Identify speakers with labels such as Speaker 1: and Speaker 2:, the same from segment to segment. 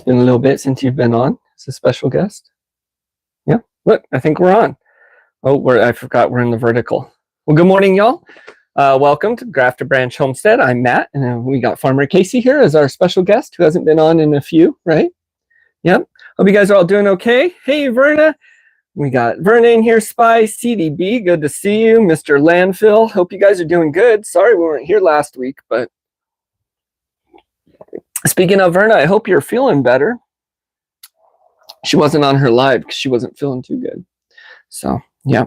Speaker 1: been a little bit since you've been on as a special guest. Yeah, look, I think we're on. Oh, I forgot we're in the vertical. Well, good morning, y'all. Welcome to Grafted Branch Homestead. I'm Matt, and we got Farmer Casey here as our special guest who hasn't been on in a few, right? Yep. Hope you guys are all doing okay. Hey, Verna. We got Verna in here, Spy, CDB, good to see you. Mr. Landfill, hope you guys are doing good. Sorry we weren't here last week, but speaking of Verna, I hope you're feeling better. She wasn't on her live because she wasn't feeling too good. So, yeah.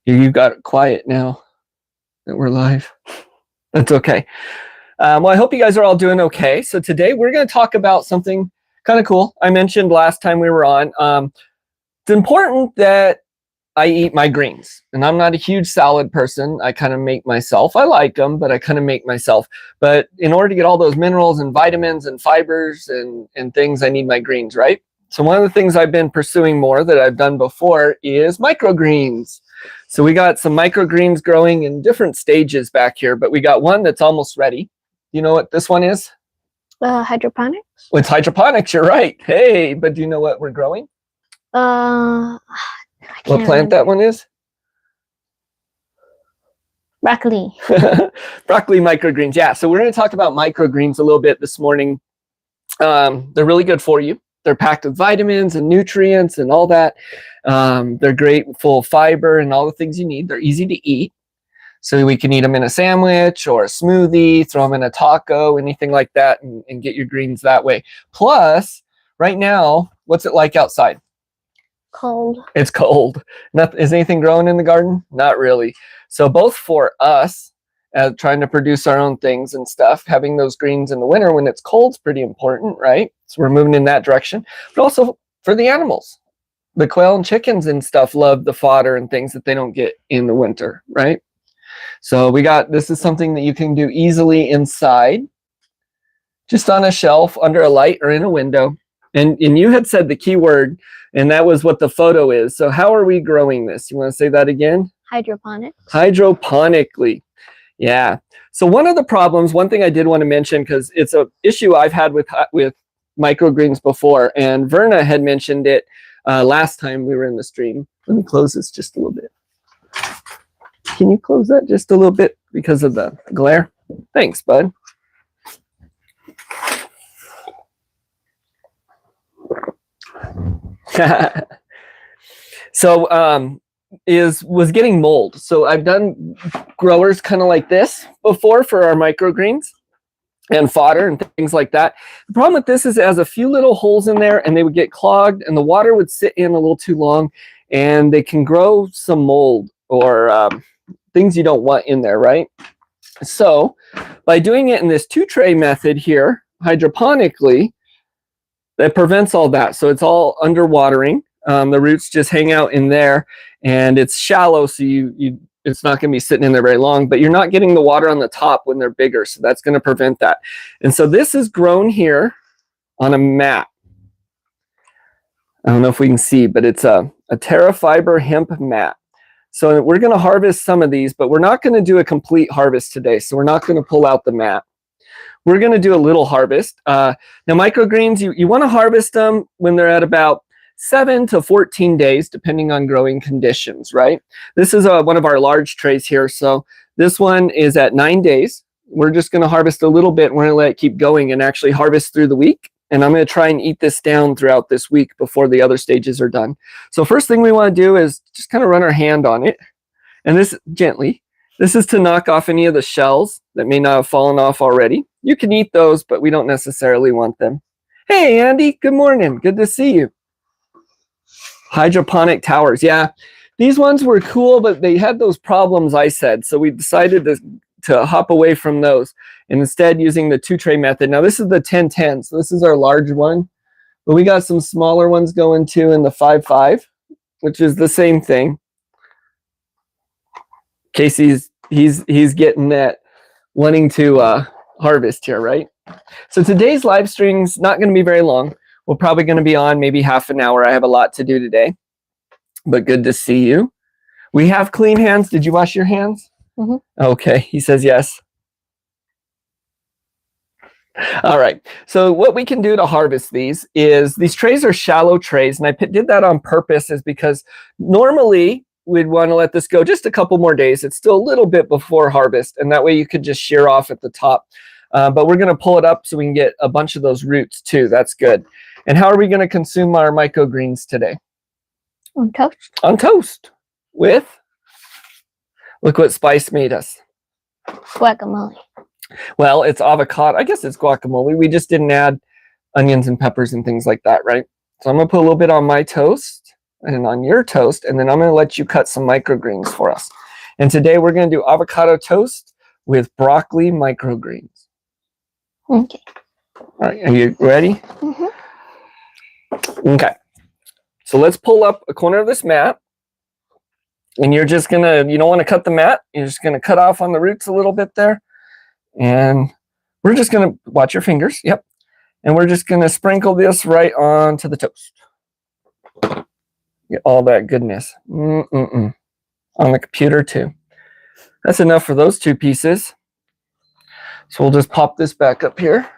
Speaker 1: You got it quiet now that we're live. That's okay. Well, I hope you guys are all doing okay. So today we're going to talk about something kind of cool. I mentioned last time we were on. It's important that I eat my greens. And I'm not a huge salad person. I kind of make myself. I like them, but I kind of make myself. But in order to get all those minerals and vitamins and fibers and things, I need my greens, right? So one of the things I've been pursuing more that I've done before is microgreens. So we got some microgreens growing in different stages back here, but we got one that's almost ready. You know what this one is?
Speaker 2: Hydroponics.
Speaker 1: Well, it's hydroponics, you're right. Hey, but do you know what we're growing?
Speaker 2: I
Speaker 1: What
Speaker 2: can't
Speaker 1: plant
Speaker 2: remember.
Speaker 1: that one is?
Speaker 2: Broccoli.
Speaker 1: Broccoli microgreens. Yeah, so we're going to talk about microgreens a little bit this morning. They're really good for you. They're packed with vitamins and nutrients and all that. They're great, full of fiber and all the things you need. They're easy to eat. So we can eat them in a sandwich or a smoothie, throw them in a taco, anything like that, and get your greens that way. Plus, right now, what's it like outside?
Speaker 2: Cold.
Speaker 1: It's cold. Is anything growing in the garden? Not really. So both for us, trying to produce our own things and stuff, having those greens in the winter when it's cold is pretty important, right? So we're moving in that direction. But also for the animals. The quail and chickens and stuff love the fodder and things that they don't get in the winter, right? So this is something that you can do easily inside, just on a shelf, under a light, or in a window. And you had said the key word, and that was what the photo is. So how are we growing this? You want to say that again?
Speaker 2: Hydroponics.
Speaker 1: Hydroponically. Yeah. So one thing I did want to mention, because it's an issue I've had with microgreens before, and Verna had mentioned it last time we were in the stream. Let me close this just a little bit. Can you close that just a little bit because of the glare? Thanks, bud. So was getting mold. So I've done growers kind of like this before for our microgreens and fodder and things like that. The problem with this is it has a few little holes in there, and they would get clogged, and the water would sit in a little too long, and they can grow some mold or things you don't want in there, right? So by doing it in this 2-tray method here, hydroponically, that prevents all that. So it's all underwatering. The roots just hang out in there, and it's shallow, so it's not going to be sitting in there very long, but you're not getting the water on the top when they're bigger, so that's going to prevent that. And so this is grown here on a mat. I don't know if we can see, but it's a TerraFiber hemp mat. So we're going to harvest some of these, but we're not going to do a complete harvest today, so we're not going to pull out the mat. We're going to do a little harvest. Now, microgreens, you want to harvest them when they're at about 7 to 14 days, depending on growing conditions, right? This is one of our large trays here. So this one is at 9 days. We're just going to harvest a little bit. We're going to let it keep going and actually harvest through the week. And I'm going to try and eat this down throughout this week before the other stages are done. So first thing we want to do is just kind of run our hand on it. And this gently. This is to knock off any of the shells that may not have fallen off already. You can eat those, but we don't necessarily want them. Hey, Andy, good morning. Good to see you. Hydroponic towers. Yeah, these ones were cool, but they had those problems I said. So we decided to hop away from those and instead using the 2-tray method. Now this is the 1010, so this is our large one. But we got some smaller ones going too in the 5.5, which is the same thing. Casey's he's getting that, wanting to harvest here, right? So today's live stream's not going to be very long. We're probably going to be on maybe half an hour. I have a lot to do today, but good to see you. We have clean hands. Did you wash your hands?
Speaker 2: Mm-hmm.
Speaker 1: Okay, he says yes. All right. So what we can do to harvest these is these trays are shallow trays, and I did that on purpose is because normally we'd want to let this go just a couple more days. It's still a little bit before harvest, and that way you could just shear off at the top. But we're going to pull it up so we can get a bunch of those roots too. That's good. And how are we going to consume our microgreens today?
Speaker 2: On toast.
Speaker 1: On toast with, look what Spice made us.
Speaker 2: Guacamole.
Speaker 1: Well, it's avocado. I guess it's guacamole. We just didn't add onions and peppers and things like that, right? So I'm going to put a little bit on my toast and on your toast, and then I'm going to let you cut some microgreens for us. And today we're going to do avocado toast with broccoli microgreens.
Speaker 2: Okay.
Speaker 1: All right, are you ready?
Speaker 2: Mm-hmm.
Speaker 1: Okay. So let's pull up a corner of this mat. And you're just going to, you don't want to cut the mat. You're just going to cut off on the roots a little bit there. And we're just going to watch your fingers. Yep. And we're just going to sprinkle this right onto the toast. Get all that goodness. On the computer too. That's enough for those two pieces. So we'll just pop this back up here.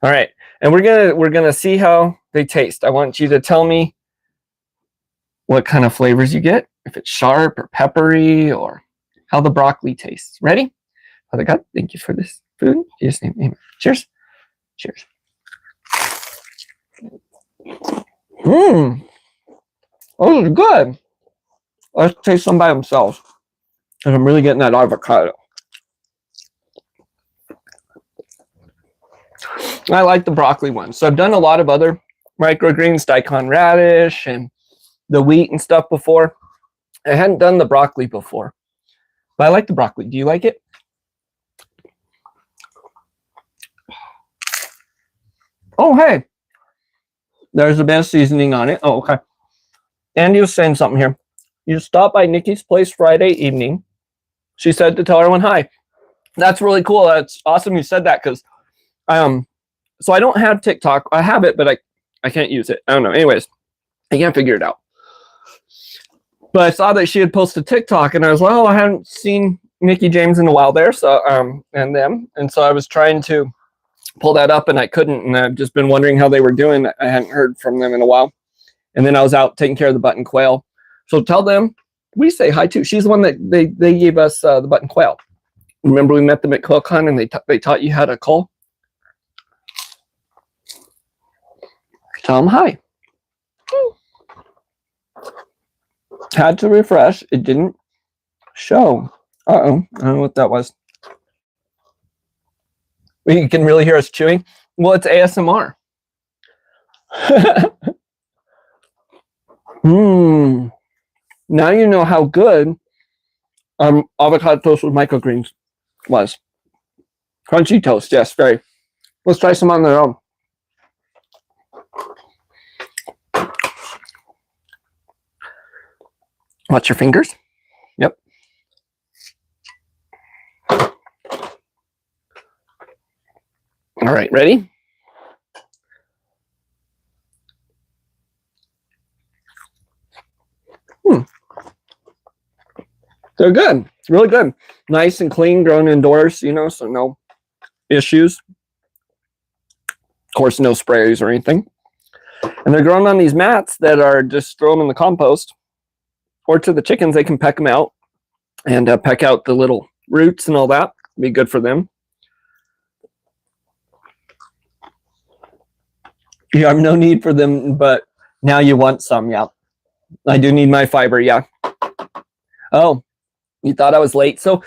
Speaker 1: All right. And we're gonna see how they taste. I want you to tell me what kind of flavors you get. If it's sharp or peppery or how the broccoli tastes. Ready? Father God, thank you for this food. In Jesus' name, amen. Cheers. Cheers. Those are good. Let's taste them by themselves. Because I'm really getting that avocado. I like the broccoli one. So I've done a lot of other microgreens, daikon radish and the wheat and stuff before. I hadn't done the broccoli before. But I like the broccoli. Do you like it? Oh, hey. There's the best seasoning on it. Oh, okay. Andy was saying something here. You stopped by Nikki's place Friday evening. She said to tell everyone hi. That's really cool. That's awesome you said that because so I don't have TikTok. I have it, but I can't use it. I don't know. Anyways, I can't figure it out. But I saw that she had posted TikTok, and I was like, oh, I haven't seen Nikki James in a while there, so and them. And so I was trying to pull that up, and I couldn't, and I've just been wondering how they were doing. I hadn't heard from them in a while. And then I was out taking care of the button quail. So tell them we say hi to. She's the one that they gave us the button quail. Remember we met them at QuailCon and they taught you how to call? Tell them hi. Had to refresh. It didn't show. Uh-oh. I don't know what that was. You can really hear us chewing. Well, it's ASMR. Now you know how good avocado toast with microgreens was. Crunchy toast, yes, very. Let's try some on their own. Watch your fingers. Yep. All right, ready? They're good. Really good. Nice and clean, grown indoors, you know, so no issues. Of course, no sprays or anything. And they're grown on these mats that are just throw them in the compost. Or to the chickens, they can peck them out and peck out the little roots and all that. Be good for them. You have no need for them, but now you want some, yeah. I do need my fiber, yeah. Oh, you thought I was late. So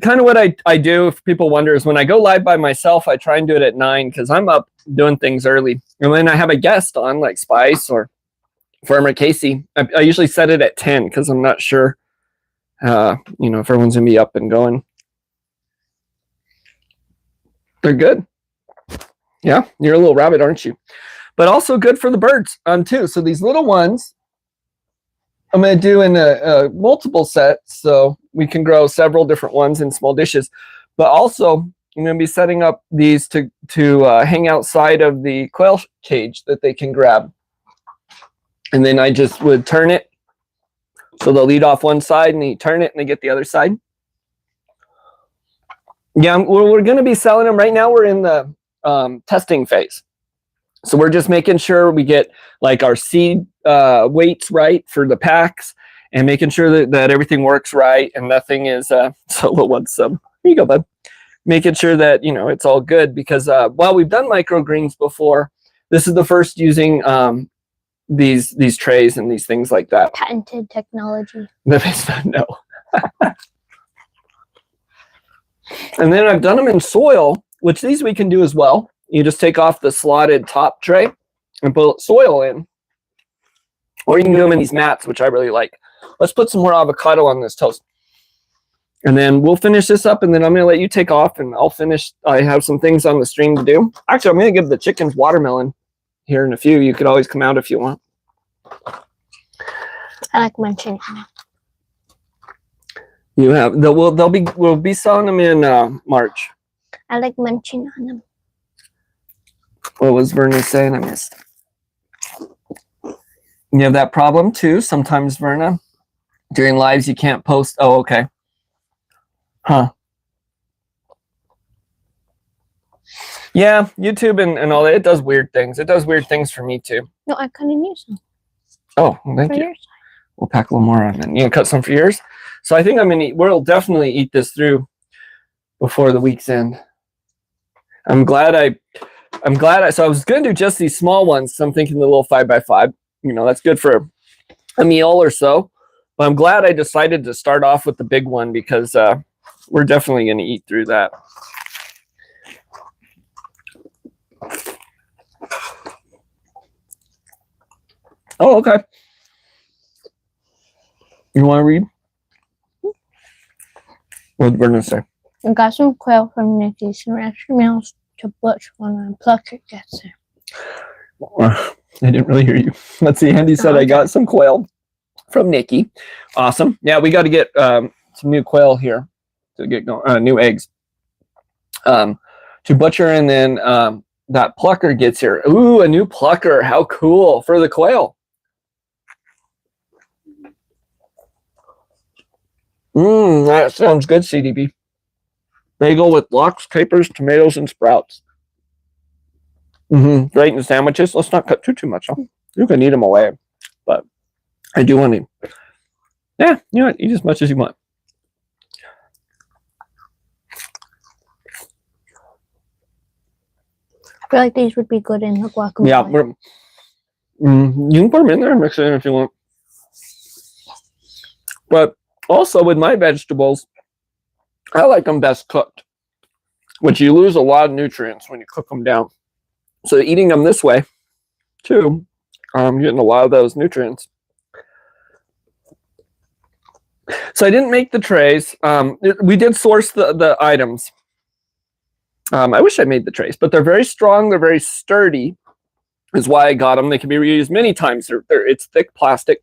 Speaker 1: kind of what I do, if people wonder, is when I go live by myself, I try and do it at 9 because I'm up doing things early. And when I have a guest on, like Spice or Farmer Casey, I usually set it at 10 because I'm not sure, you know, if everyone's going to be up and going. They're good. Yeah, you're a little rabbit, aren't you? But also good for the birds too. So these little ones, I'm going to do in a multiple set, so we can grow several different ones in small dishes. But also, I'm going to be setting up these to hang outside of the quail cage that they can grab. And then I just would turn it, so they'll eat off one side, and you turn it, and they get the other side. Yeah, we're going to be selling them right now. We're in the testing phase. So we're just making sure we get like our seed weights right for the packs and making sure that everything works right and nothing is Solo wants some. Here you go, bud. Making sure that, you know, it's all good because while we've done microgreens before, this is the first using these trays and these things like that.
Speaker 2: Patented technology.
Speaker 1: No. And then I've done them in soil, which these we can do as well. You just take off the slotted top tray and put soil in. Or you can do them in these mats, which I really like. Let's put some more avocado on this toast. And then we'll finish this up, and then I'm going to let you take off, and I'll finish. I have some things on the stream to do. Actually, I'm going to give the chickens watermelon here in a few. You could always come out if you want.
Speaker 2: I like munching.
Speaker 1: You have we'll be selling them in March.
Speaker 2: I like munching on them.
Speaker 1: What was Verna saying? I missed. You have that problem too sometimes, Verna. During lives, you can't post. Oh, okay. Huh. Yeah, YouTube and all that. It does weird things. It does weird things for me too.
Speaker 2: No, I couldn't use them.
Speaker 1: Oh, well, thank you.
Speaker 2: Yours.
Speaker 1: We'll pack a little more on then. You gonna cut some for yours? So I think we'll definitely eat this through before the week's end. I'm glad so I was gonna do just these small ones. So I'm thinking the little 5x5. You know, that's good for a meal or so. But I'm glad I decided to start off with the big one because we're definitely gonna eat through that. Oh, okay. You want to read? What did Vernon say?
Speaker 2: I got some quail from Nikki, some extra meals to Butch when Plucker gets there.
Speaker 1: I didn't really hear you. Let's see. Andy said, I got some quail from Nikki. Awesome. Yeah, we got to get some new quail here to get going, new eggs to butcher, and then that plucker gets here. Ooh, a new plucker. How cool for the quail. That sounds good, CDB. Bagel with lox, capers, tomatoes, and sprouts. Great in the sandwiches. Let's not cut too much. Huh? You can eat them away, but I do want to. Yeah, you know what? Eat as much as you want.
Speaker 2: I feel like these would be good in the guacamole.
Speaker 1: Yeah, you can put them in there and mix it in if you want. But also with my vegetables, I like them best cooked, which you lose a lot of nutrients when you cook them down. So eating them this way, too, I'm getting a lot of those nutrients. So I didn't make the trays. We did source the items. I wish I made the trays, but they're very strong. They're very sturdy, is why I got them. They can be reused many times. It's thick plastic.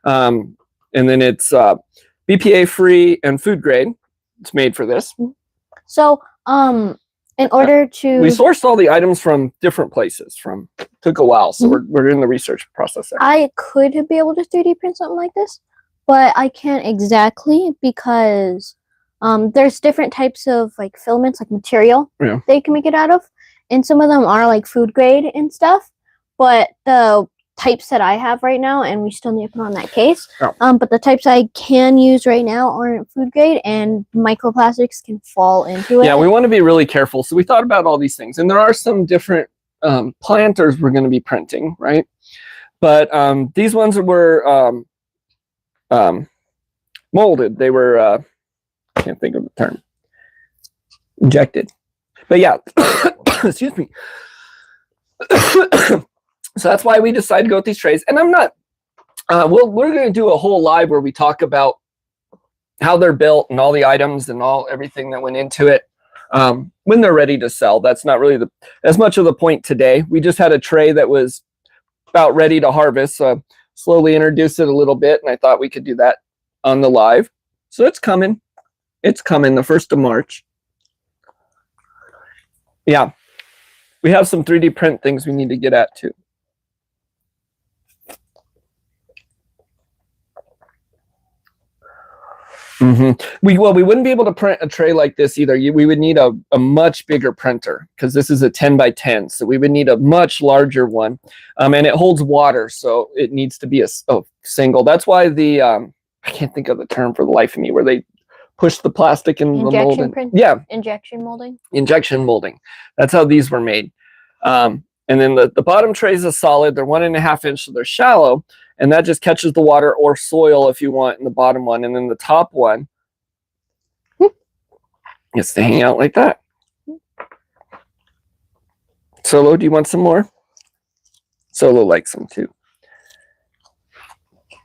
Speaker 1: And then it's BPA free and food grade. It's made for this.
Speaker 2: So, in order to...
Speaker 1: We sourced all the items from different places. Took a while, so we're in the research process there.
Speaker 2: I could be able to 3D print something like this, but I can't exactly because there's different types of like filaments, like material that you can make it out of. And some of them are like food grade and stuff, but the types that I have right now, and we still need to put on that case, but the types I can use right now aren't food grade, and microplastics can fall into it.
Speaker 1: Yeah, we want to be really careful. So we thought about all these things, and there are some different planters we're going to be printing, right? But these ones were molded. They were, I can't think of the term, injected. But yeah, excuse me. So that's why we decided to go with these trays. And I'm not, we're going to do a whole live where we talk about how they're built and all the items and everything that went into it when they're ready to sell. That's not really as much of the point today. We just had a tray that was about ready to harvest. So slowly introduced it a little bit, and I thought we could do that on the live. So it's coming. It's coming the 1st of March. Yeah. We have some 3D print things we need to get at too. We wouldn't be able to print a tray like this either. We would need a much bigger printer because this is a 10 by 10. So we would need a much larger one. And it holds water, so it needs to be a single. That's why the I can't think of the term for the life of me, where they push the plastic in the mold. Yeah.
Speaker 2: Injection molding.
Speaker 1: Injection molding. That's how these were made. And then the bottom trays are solid. They're 1.5 inch, so they're shallow. And that just catches the water or soil if you want in the bottom one. And then the top one gets to hang out like that. Solo, do you want some more? Solo likes them too.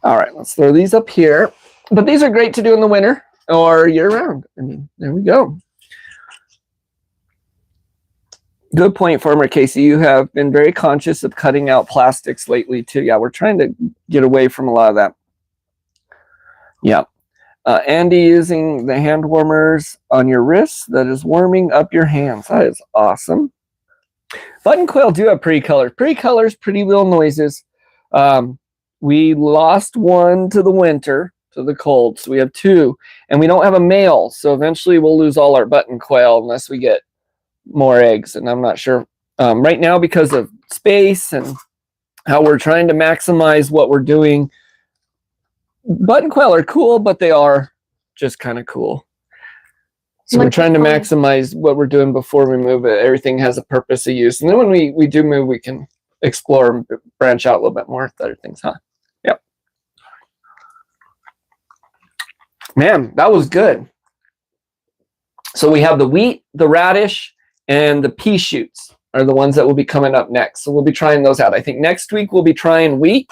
Speaker 1: All right, let's throw these up here. But these are great to do in the winter or year round. I mean, there we go. Good point, Farmer Casey. You have been very conscious of cutting out plastics lately too. Yeah, we're trying to get away from a lot of that. Yeah. Andy, using the hand warmers on your wrists, that is warming up your hands. That is awesome. Button quail do have pretty colors. Pretty colors, pretty little noises. We lost one to the winter, to the cold, so we have 2. And we don't have a male, so eventually we'll lose all our button quail unless we get more eggs, and I'm not sure right now because of space and how we're trying to maximize what we're doing. Button quail are cool, but they are just kind of cool. So we're trying to maximize what we're doing before we move it. Everything has a purpose of use, and then when we do move, we can explore and branch out a little bit more with other things, huh? Yep. Man, that was good. So we have the wheat, the radish, and the pea shoots are the ones that will be coming up next. So we'll be trying those out. I think next week we'll be trying wheat,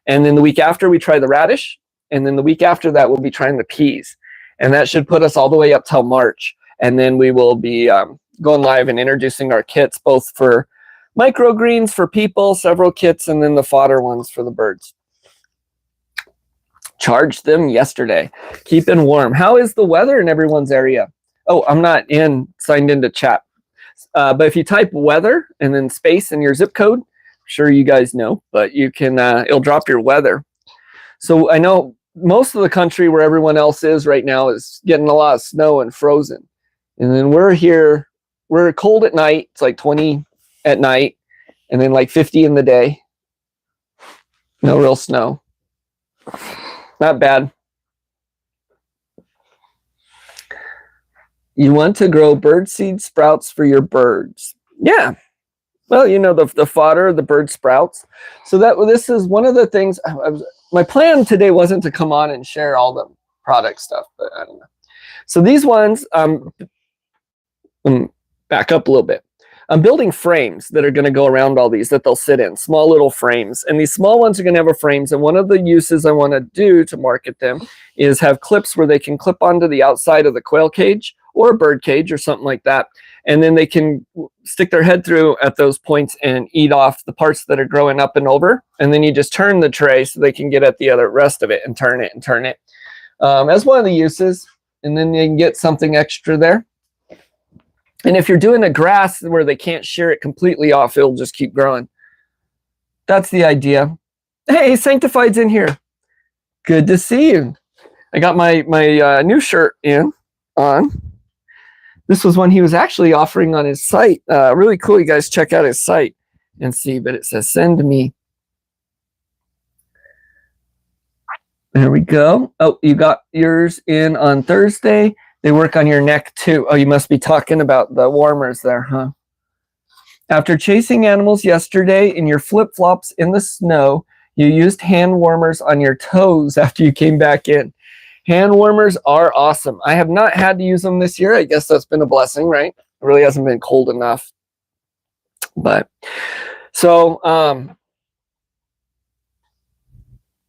Speaker 1: and then the week after we try the radish, and then the week after that we'll be trying the peas. And that should put us all the way up till March. And then we will be going live and introducing our kits, both for microgreens for people, several kits, and then the fodder ones for the birds. Charged them yesterday. Keeping warm. How is the weather in everyone's area? Oh, I'm not signed into chat. But if you type weather and then space in your zip code, I'm sure you guys know, but you can, it'll drop your weather. So I know most of the country where everyone else is right now is getting a lot of snow and frozen. And then we're here, we're cold at night. It's like 20 at night and then like 50 in the day. No real snow. Not bad. You want to grow birdseed sprouts for your birds. Yeah. Well, you know, the fodder, the bird sprouts. So this is one of the things. My plan today wasn't to come on and share all the product stuff, but I don't know. So these ones, back up a little bit. I'm building frames that are going to go around all these that they'll sit in, small little frames. And these small ones are going to have frames. And one of the uses I want to do to market them is have clips where they can clip onto the outside of the quail cage or a bird cage or something like that. And then they can stick their head through at those points and eat off the parts that are growing up and over. And then you just turn the tray so they can get at the other rest of it and turn it and turn it. As one of the uses. And then you can get something extra there. And if you're doing a grass where they can't shear it completely off, it'll just keep growing. That's the idea. Hey, Sanctified's in here. Good to see you. I got my new shirt on. This was one he was actually offering on his site. Really cool. You guys check out his site and see. But it says, send me. There we go. Oh, you got yours in on Thursday. They work on your neck too. Oh, you must be talking about the warmers there, huh? After chasing animals yesterday in your flip-flops in the snow, you used hand warmers on your toes after you came back in. Hand warmers are awesome. I have not had to use them this year. I guess that's been a blessing, right? It really hasn't been cold enough. But so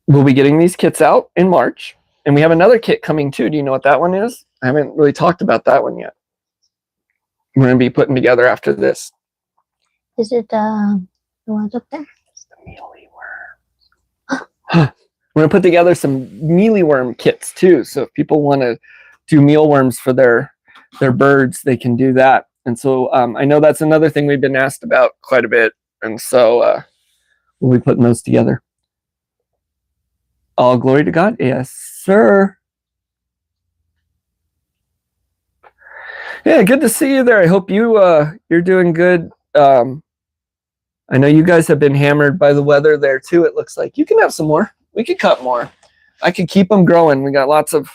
Speaker 1: we'll be getting these kits out in March. And we have another kit coming too. Do you know what that one is? I haven't really talked about that one yet. We're going to be putting together after this.
Speaker 2: Is it the ones up there?
Speaker 1: It's the mealyworm. We're going to put together some mealyworm kits too. So if people want to do mealworms for their birds, they can do that. And so I know that's another thing we've been asked about quite a bit. And so we'll be putting those together. All glory to God. Yes, sir. Yeah, good to see you there. I hope you're doing good. I know you guys have been hammered by the weather there too. It looks like you can have some more. We could cut more. I could keep them growing. We got lots of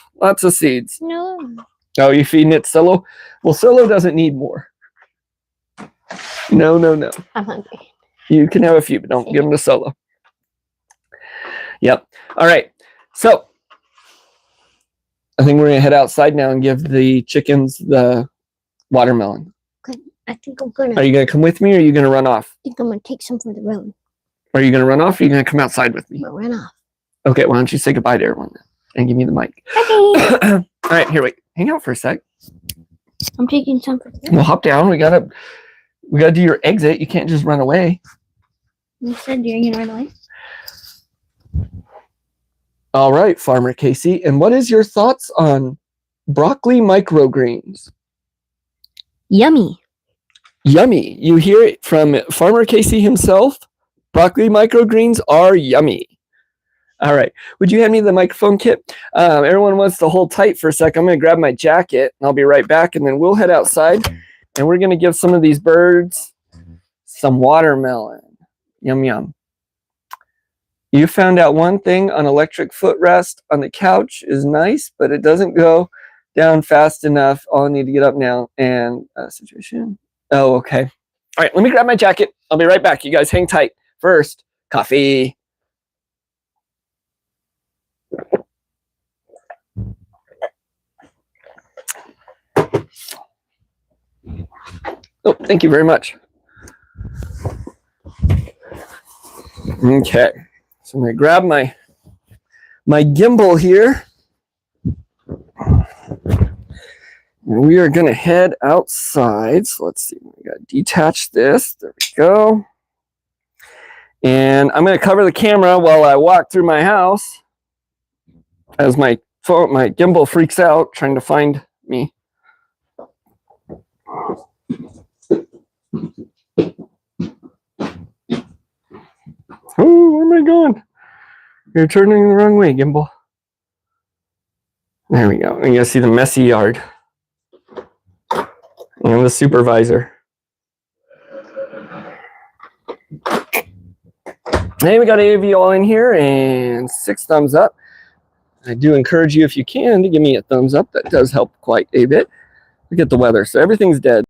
Speaker 1: seeds.
Speaker 2: No.
Speaker 1: Oh, you feeding it Solo? Well, Solo doesn't need more. No.
Speaker 2: I'm hungry.
Speaker 1: You can have a few, but don't give them to Solo. Yep. All right. So I think we're gonna head outside now and give the chickens the watermelon.
Speaker 2: Good. I think I'm gonna.
Speaker 1: Are you gonna come with me, or are you gonna run off?
Speaker 2: I think I'm gonna take some from the road.
Speaker 1: Are you gonna run off, or are you gonna come outside with me?
Speaker 2: I'm gonna run off.
Speaker 1: Okay. Why don't you say goodbye to everyone and give me the mic?
Speaker 2: Okay.
Speaker 1: All right. Here, wait. Hang out for a sec.
Speaker 2: I'm taking some from the road.
Speaker 1: We'll hop down. We gotta do your exit. You can't just run away.
Speaker 2: You said you're gonna run away.
Speaker 1: All right, Farmer Casey. And what is your thoughts on broccoli microgreens?
Speaker 2: Yummy.
Speaker 1: Yummy. You hear it from Farmer Casey himself. Broccoli microgreens are yummy. All right. Would you hand me the microphone, Kit? Everyone wants to hold tight for a sec. I'm going to grab my jacket, and I'll be right back, and then we'll head outside, and we're going to give some of these birds some watermelon. Yum, yum. You found out one thing on electric footrest on the couch is nice, but it doesn't go down fast enough. I'll need to get up now and situation. Oh, okay. All right, let me grab my jacket. I'll be right back. You guys hang tight. First, coffee. Oh, thank you very much. Okay. So I'm going to grab my gimbal here. And we are going to head outside. So let's see. We got to detach this. There we go. And I'm going to cover the camera while I walk through my house as my gimbal freaks out trying to find me. Oh, where am I going? You're turning the wrong way, gimbal. There we go. And you see the messy yard. And the supervisor. Hey, we got 8 of you all in here and 6 thumbs up. I do encourage you, if you can, to give me a thumbs up. That does help quite a bit. Look at the weather. So everything's dead.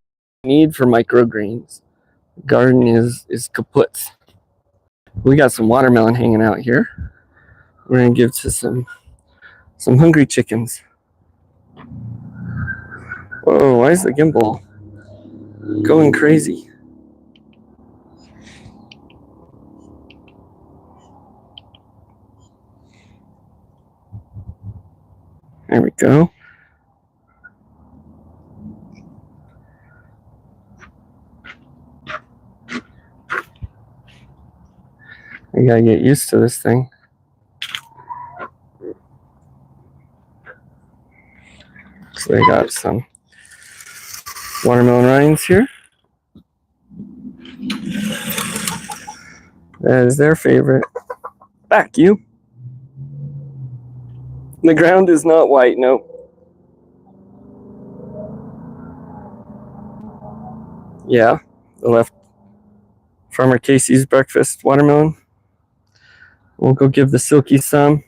Speaker 1: Need for microgreens. Garden is kaput. We got some watermelon hanging out here. We're gonna give to some hungry chickens. Whoa, why is the gimbal going crazy? There we go. I gotta get used to this thing. So they got some watermelon rinds here. That is their favorite. Back, you. The ground is not white, nope. Yeah, the left Farmer Casey's breakfast watermelon. We'll go give the Silky some.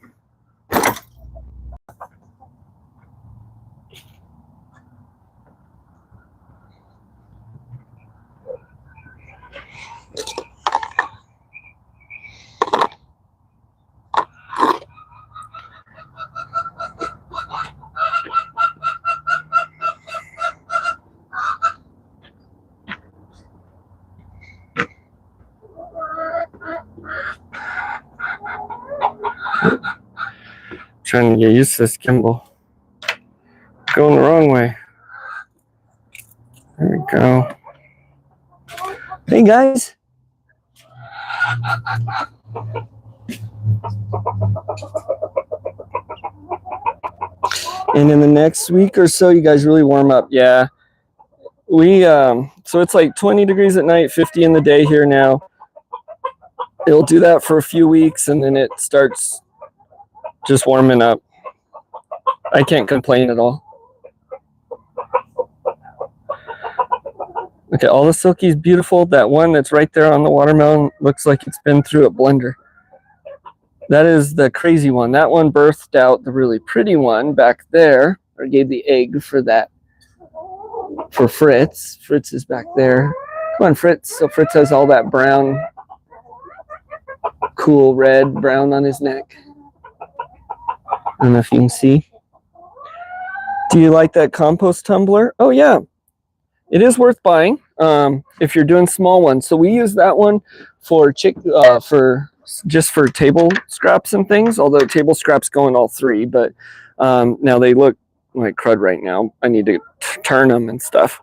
Speaker 1: Trying to get used to this gimbal. Going the wrong way. There we go. Hey guys. And in the next week or so, you guys really warm up. Yeah. We so it's like 20 degrees at night, 50 in the day here now. It'll do that for a few weeks and then it starts just warming up. I can't complain at all. Look at all the silkies, beautiful. That one that's right there on the watermelon looks like it's been through a blender. That is the crazy one. That one birthed out the really pretty one back there, or gave the egg for that, for Fritz. Fritz is back there. Come on, Fritz. So Fritz has all that brown, cool red brown on his neck. I don't know if you can see. Do you like that compost tumbler? Oh yeah, it is worth buying if you're doing small ones. So we use that one for just for table scraps and things. Although table scraps go in all three, but now they look like crud right now. I need to turn them and stuff.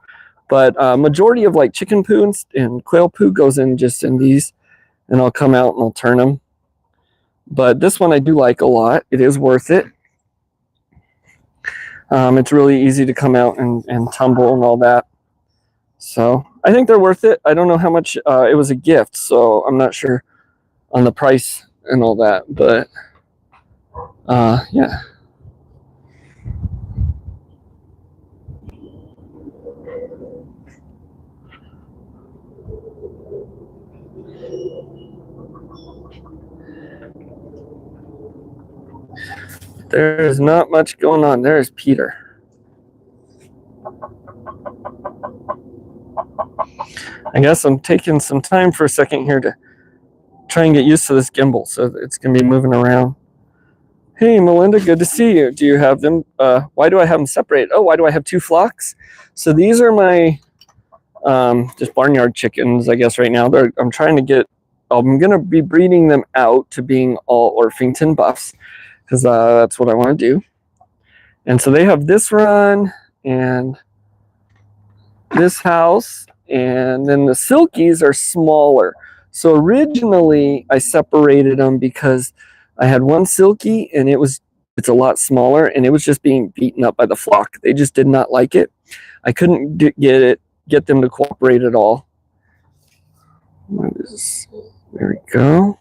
Speaker 1: But majority of like chicken poo and quail poo goes in just in these, and I'll come out and I'll turn them. But this one I do like a lot. It is worth it. It's really easy to come out and tumble and all that. So I think they're worth it. I don't know how much it was a gift, so I'm not sure on the price and all that. But yeah. There's not much going on. There's Peter. I guess I'm taking some time for a second here to try and get used to this gimbal, so it's going to be moving around. Hey, Melinda, good to see you. Do you have them? Why do I have them separated? Oh, why do I have two flocks? So these are my just barnyard chickens, I guess, right now. I'm trying to get, I'm going to be breeding them out to being all Orpington buffs, because that's what I want to do. And so they have this run and this house, and then the silkies are smaller. So originally I separated them because I had one silky and it's a lot smaller, and it was just being beaten up by the flock. They just did not like it. I couldn't get them to cooperate at all. There we go.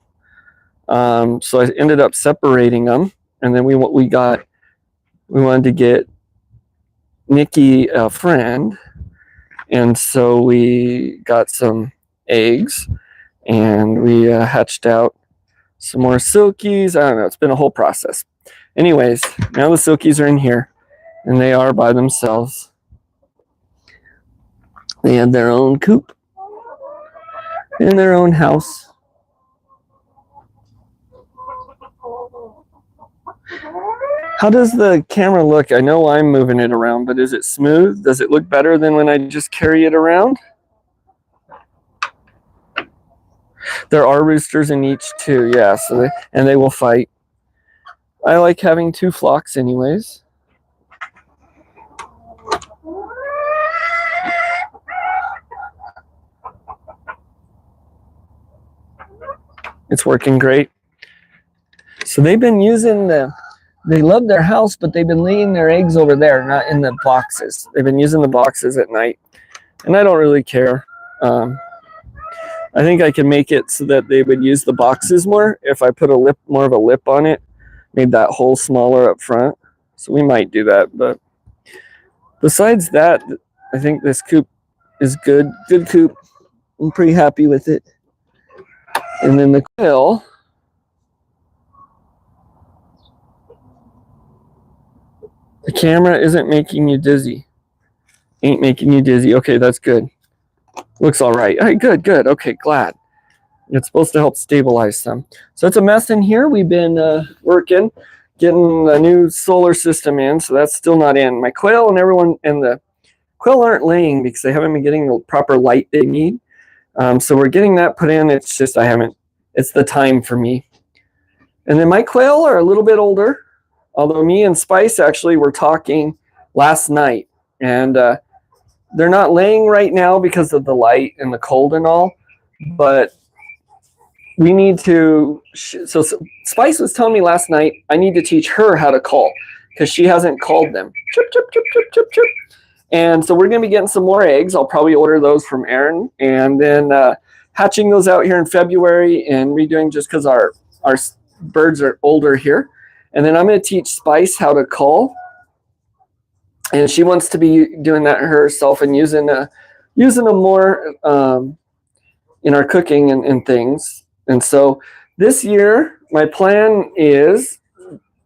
Speaker 1: So I ended up separating them, and then we wanted to get Nikki a friend, and so we got some eggs, and we hatched out some more silkies. I don't know, it's been a whole process. Anyways, now the silkies are in here, and they are by themselves. They have their own coop and their own house. How does the camera look? I know I'm moving it around, but is it smooth? Does it look better than when I just carry it around? There are roosters in each too, yeah, so they will fight. I like having two flocks anyways. It's working great. So they've been using they love their house, but they've been laying their eggs over there, not in the boxes. They've been using the boxes at night, and I don't really care. I think I can make it so that they would use the boxes more if I put more of a lip on it, made that hole smaller up front. So we might do that, but besides that, I think this coop is good coop. I'm pretty happy with it. And then the quail, the camera isn't making you dizzy. Ain't making you dizzy. Okay, that's good. Looks all right. All right, good. Okay, glad. It's supposed to help stabilize them. So it's a mess in here. We've been working, getting a new solar system in, so that's still not in. My quail and the quail aren't laying because they haven't been getting the proper light they need. So we're getting that put in. It's just it's the time for me. And then my quail are a little bit older, although me and Spice actually were talking last night, and they're not laying right now because of the light and the cold and all, but we need to, so Spice was telling me last night, I need to teach her how to call because she hasn't called them. Chirp, chirp, chirp, chirp, chirp, chirp. And so we're going to be getting some more eggs. I'll probably order those from Aaron, and then hatching those out here in February and redoing, just because our birds are older here. And then I'm going to teach Spice how to call. And she wants to be doing that herself and using using them more in our cooking and things. And so this year, my plan is,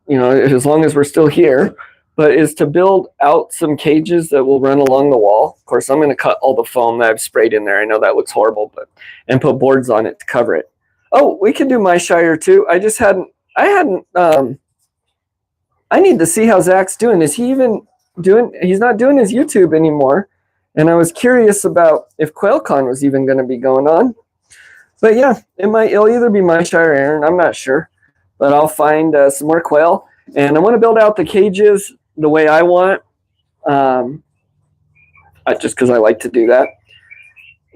Speaker 1: as long as we're still here, but is to build out some cages that will run along the wall. Of course, I'm going to cut all the foam that I've sprayed in there. I know that looks horrible, and put boards on it to cover it. Oh, we can do my Shire too. I need to see how Zach's doing. Is he even doing? He's not doing his YouTube anymore. And I was curious about if QuailCon was even going to be going on. But yeah, it'll either be my Shire or Aaron. I'm not sure. But I'll find some more quail. And I want to build out the cages the way I want. Just because I like to do that.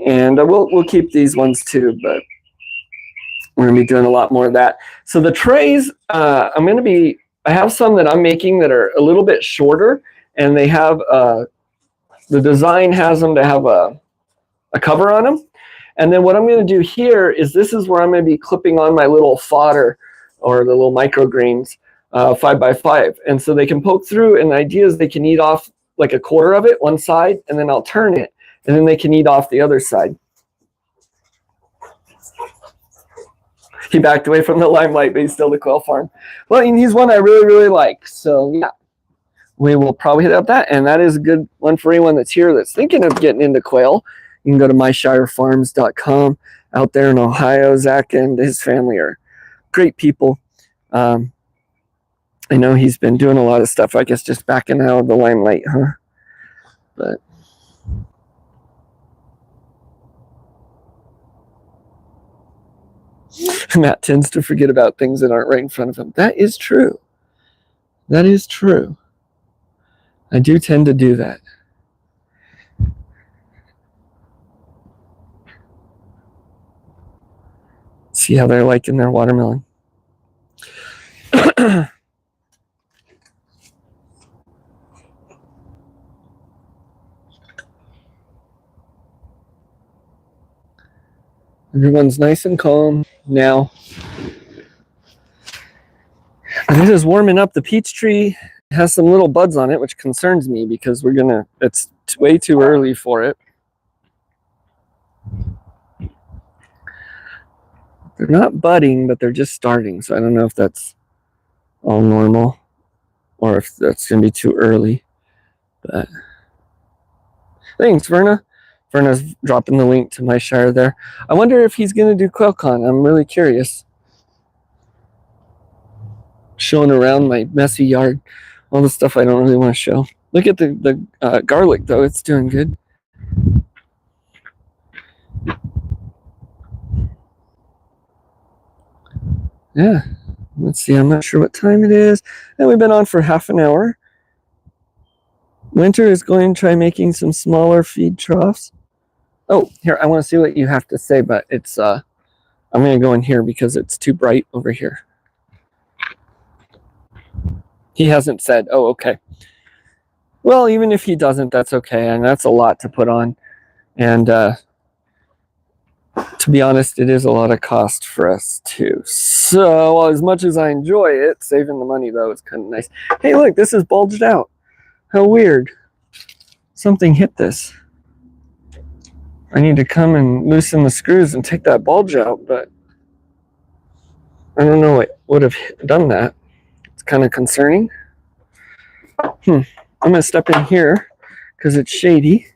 Speaker 1: And we'll keep these ones too. But we're going to be doing a lot more of that. So the trays, I have some that I'm making that are a little bit shorter. And they have, the design has them to have a cover on them. And then what I'm going to do here is this is where I'm going to be clipping on my little fodder or the little microgreens 5x5. And so they can poke through, and the idea is they can eat off like a quarter of it, one side, and then I'll turn it. And then they can eat off the other side. He backed away from the limelight, but he's still the quail farm. Well, and he's one I really, really like. So yeah, we will probably hit up that. And that is a good one for anyone that's here that's thinking of getting into quail. You can go to myshirefarms.com out there in Ohio. Zach and his family are great people. I know he's been doing a lot of stuff, I guess, just backing out of the limelight, huh? But Matt tends to forget about things that aren't right in front of him. That is true. That is true. I do tend to do that. See how they're liking their watermelon. Everyone's nice and calm now. It is warming up. The peach tree has some little buds on it, which concerns me because it's way too early for it. They're not budding, but they're just starting. So I don't know if that's all normal or if that's going to be too early. But thanks, Verna. Verna's dropping the link to my Shire there. I wonder if he's going to do QuailCon. I'm really curious. Showing around my messy yard. All the stuff I don't really want to show. Look at the garlic, though. It's doing good. Yeah. Let's see. I'm not sure what time it is. And we've been on for half an hour. Winter is going to try making some smaller feed troughs. Oh, here, I want to see what you have to say, but it's, I'm going to go in here because it's too bright over here. He hasn't said, oh, okay. Well, even if he doesn't, that's okay, and that's a lot to put on. And to be honest, it is a lot of cost for us, too. So, as much as I enjoy it, saving the money, though, is kind of nice. Hey, look, this is bulged out. How weird. Something hit this. I need to come and loosen the screws and take that bulge out, but I don't know what would have done that. It's kind of concerning. I'm going to step in here because it's shady.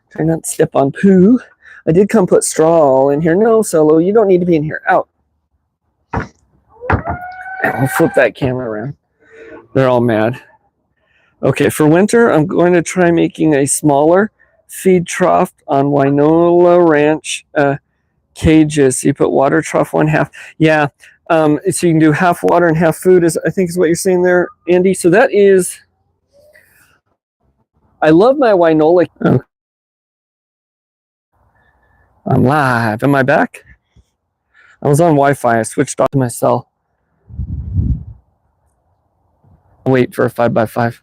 Speaker 1: Try not to step on poo. I did come put straw all in here. No, Solo, you don't need to be in here. Out. I'll flip that camera around. They're all mad. Okay, for winter, I'm going to try making a smaller feed trough on Wynola Ranch cages. So you put water trough 1/2. Yeah, so you can do half water and half food, I think is what you're saying there, Andy. So that is, I love my Wynola. Oh. I'm live. Am I back? I was on Wi-Fi. I switched off to my cell. I'll wait for a 5x5.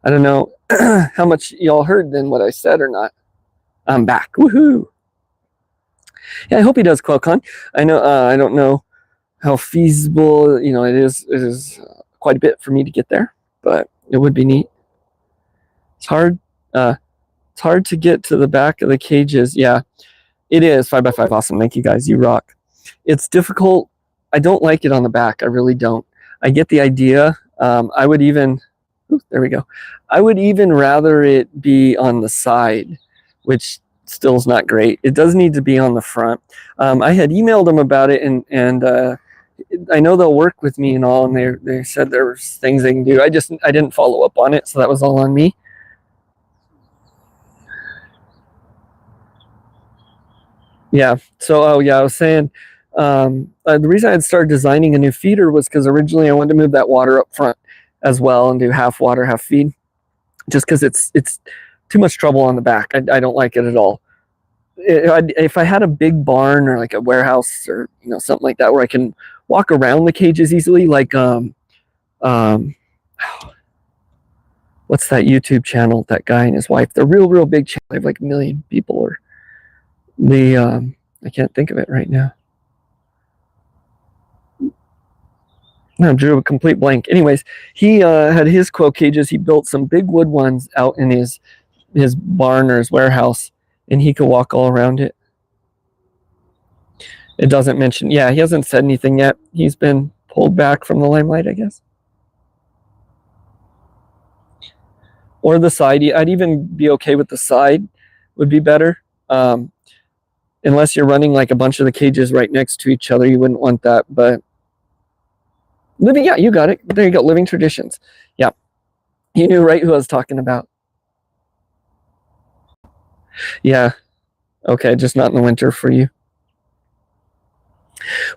Speaker 1: I don't know how much y'all heard then what I said or not. I'm back. Woohoo! Yeah, I hope he does QuailCon. I know. I don't know how feasible. It is quite a bit for me to get there, but it would be neat. It's hard. It's hard to get to the back of the cages. Yeah, it is. 5x5, awesome. Thank you guys. You rock. It's difficult. I don't like it on the back. I really don't. I get the idea. I would even, there we go. I would even rather it be on the side, which still is not great. It does need to be on the front. I had emailed them about it, and I know they'll work with me and all, and they said there was things they can do. I didn't follow up on it, so that was all on me. Yeah. So, oh yeah, I was saying the reason I had started designing a new feeder was because originally I wanted to move that water up front as well and do half water, half feed, just because it's too much trouble on the back. I don't like it at all. If I had a big barn or like a warehouse or something like that where I can walk around the cages easily, like what's that YouTube channel? That guy and his wife, they're real big channel. They have like 1 million people, or I can't think of it right now. No, drew a complete blank. Anyways, he had his quail cages. He built some big wood ones out in his barn or his warehouse, and he could walk all around it. It doesn't mention, yeah, he hasn't said anything yet. He's been pulled back from the limelight, I guess. Or the side. I'd even be okay with the side, would be better. Unless you're running like a bunch of the cages right next to each other, you wouldn't want that. But yeah, you got it. There you go. Living traditions. Yeah. You knew right who I was talking about. Yeah. Okay, just not in the winter for you.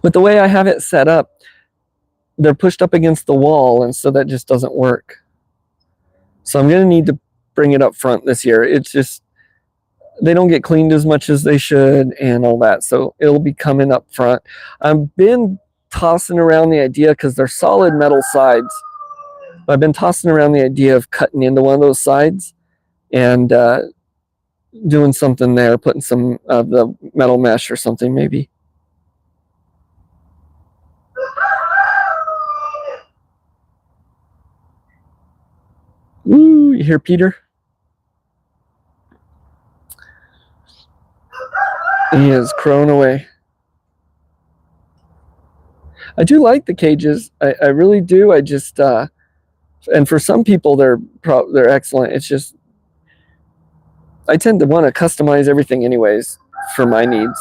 Speaker 1: With the way I have it set up, they're pushed up against the wall, and so that just doesn't work. So I'm going to need to bring it up front this year. It's just, they don't get cleaned as much as they should and all that. So it'll be coming up front. I've been tossing around the idea, because they're solid metal sides. I've been tossing around the idea of cutting into one of those sides and doing something there, putting some of the metal mesh or something maybe. Ooh, you hear Peter? He is crowing away. I do like the cages. I really do. I just and for some people they're excellent. It's just I tend to want to customize everything anyways for my needs.